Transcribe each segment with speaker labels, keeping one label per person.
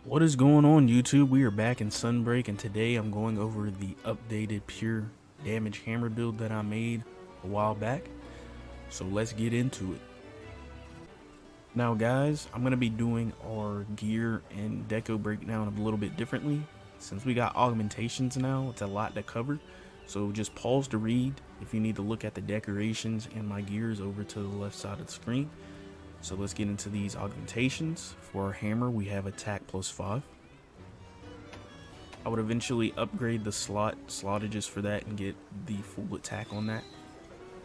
Speaker 1: What is going on, YouTube? We are back in Sunbreak, and today I'm going over the updated pure damage hammer build that I made a while back. So let's get into it. Now guys, I'm going to be doing our gear and deco breakdown a little bit differently. Since we got augmentations now, it's a lot to cover. So just pause to read if you need to look at the decorations and my gears over to the left side of the screen. So let's get into these augmentations. For our hammer, we have attack +5. I would eventually upgrade the slottages for that and get the full attack on that.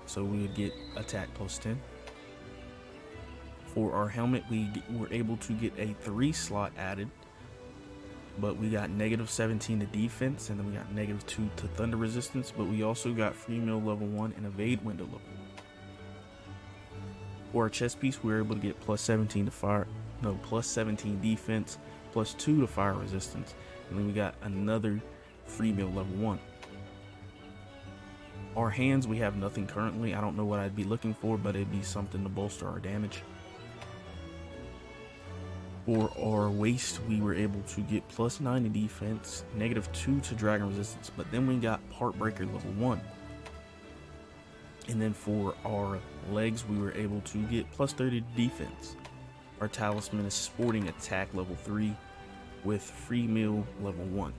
Speaker 1: So we would get attack +10. For our helmet, we were able to get a 3 slot added, but we got -17 to defense, and then we got -2 to thunder resistance, but we also got free meal level 1 and evade window level 1. For our chest piece, we were able to get +17 to +17 defense, +2 to fire resistance, and then we got another free meal level 1. Our hands, we have nothing currently. I don't know what I'd be looking for, but it'd be something to bolster our damage. For our waist, we were able to get +9 to defense, -2 to dragon resistance, but then we got part breaker level 1. And then for our legs, we were able to get +30 to defense. Our talisman is sporting attack level 3 with free meal level 1.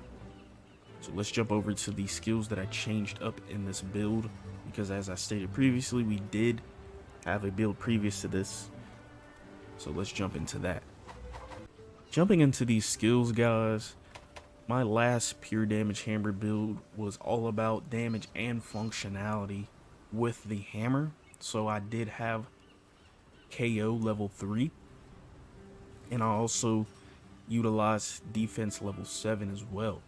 Speaker 1: So let's jump over to the skills that I changed up in this build, because as I stated previously, we did have a build previous to this. So let's jump into that. Jumping into these skills, guys, my last pure damage hammer build was all about damage and functionality with the hammer. So I did have KO level 3, and I also utilized defense level 7 as well.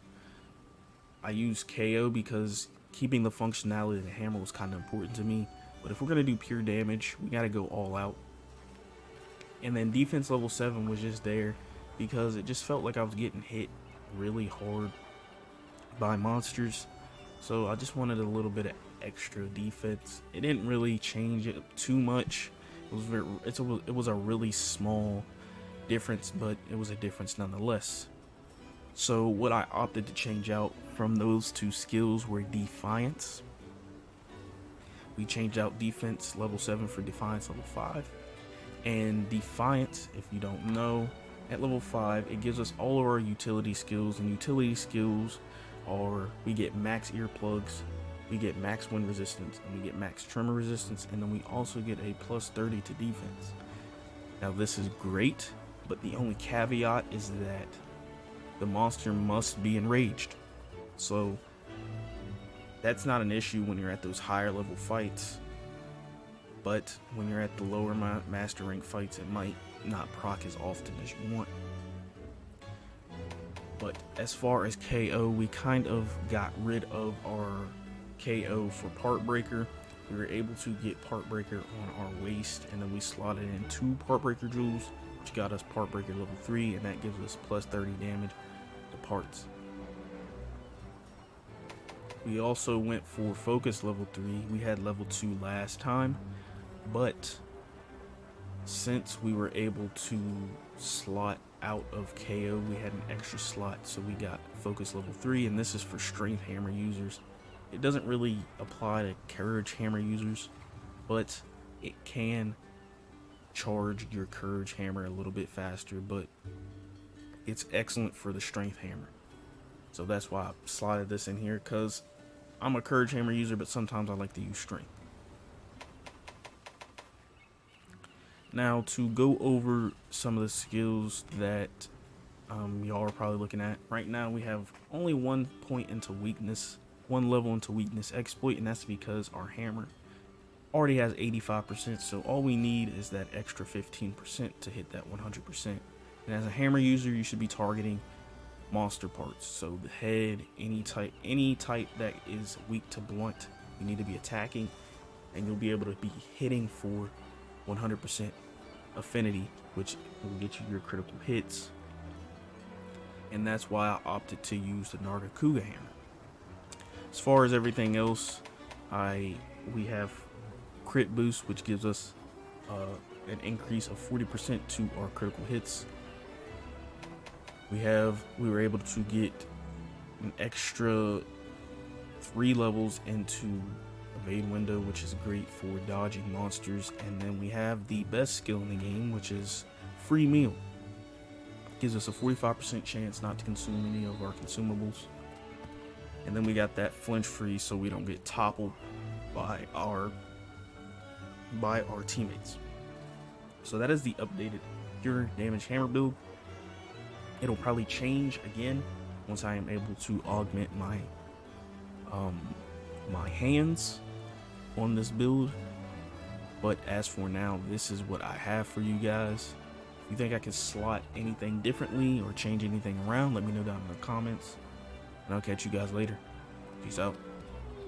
Speaker 1: I used KO because keeping the functionality of the hammer was kind of important to me, but if we're going to do pure damage, we got to go all out. And then defense level 7 was just there because it just felt like I was getting hit really hard by monsters, so I just wanted a little bit of extra defense. It didn't really change it too much. It was a really small difference, but it was a difference nonetheless. So what I opted to change out from those two skills were Defiance. We changed out defense level 7 for Defiance level 5. And Defiance, if you don't know, at level 5, it gives us all of our utility skills, and utility skills are, we get max earplugs, we get max wind resistance, and we get max tremor resistance, and then we also get a +30 to defense. Now this is great, but the only caveat is that the monster must be enraged. So that's not an issue when you're at those higher level fights, but when you're at the lower master rank fights, it might not proc as often as you want. But as far as KO, we kind of got rid of our KO for part breaker. We were able to get part breaker on our waist, and then we slotted in 2 part breaker jewels, which got us part breaker level 3, and that gives us +30 damage to parts. We also went for focus level 3. We had level 2 last time, but since we were able to slot out of KO, we had an extra slot, so we got focus level 3, and this is for strength hammer users. It doesn't really apply to courage hammer users, but it can charge your courage hammer a little bit faster, but it's excellent for the strength hammer. So that's why I slotted this in here, because I'm a courage hammer user, but sometimes I like to use strength. Now to go over some of the skills that y'all are probably looking at right now, we have only one level into weakness exploit, and that's because our hammer already has 85%, so all we need is that extra 15% to hit that 100%. And as a hammer user, you should be targeting monster parts, so the head, any type that is weak to blunt, you need to be attacking, and you'll be able to be hitting for 100% affinity, which will get you your critical hits. And that's why I opted to use the Nargacuga hammer. As far as everything else, we have crit boost, which gives us an increase of 40% to our critical hits. We were able to get an extra 3 levels into evade window, which is great for dodging monsters. And then we have the best skill in the game, which is free meal. Gives us a 45% chance not to consume any of our consumables. And then we got that flinch free, so we don't get toppled by our teammates. So that is the updated pure damage hammer build. It'll probably change again once I am able to augment my my hands on this build. But as for now, this is what I have for you guys. If you think I can slot anything differently or change anything around, let me know down in the comments, and I'll catch you guys later. Peace out.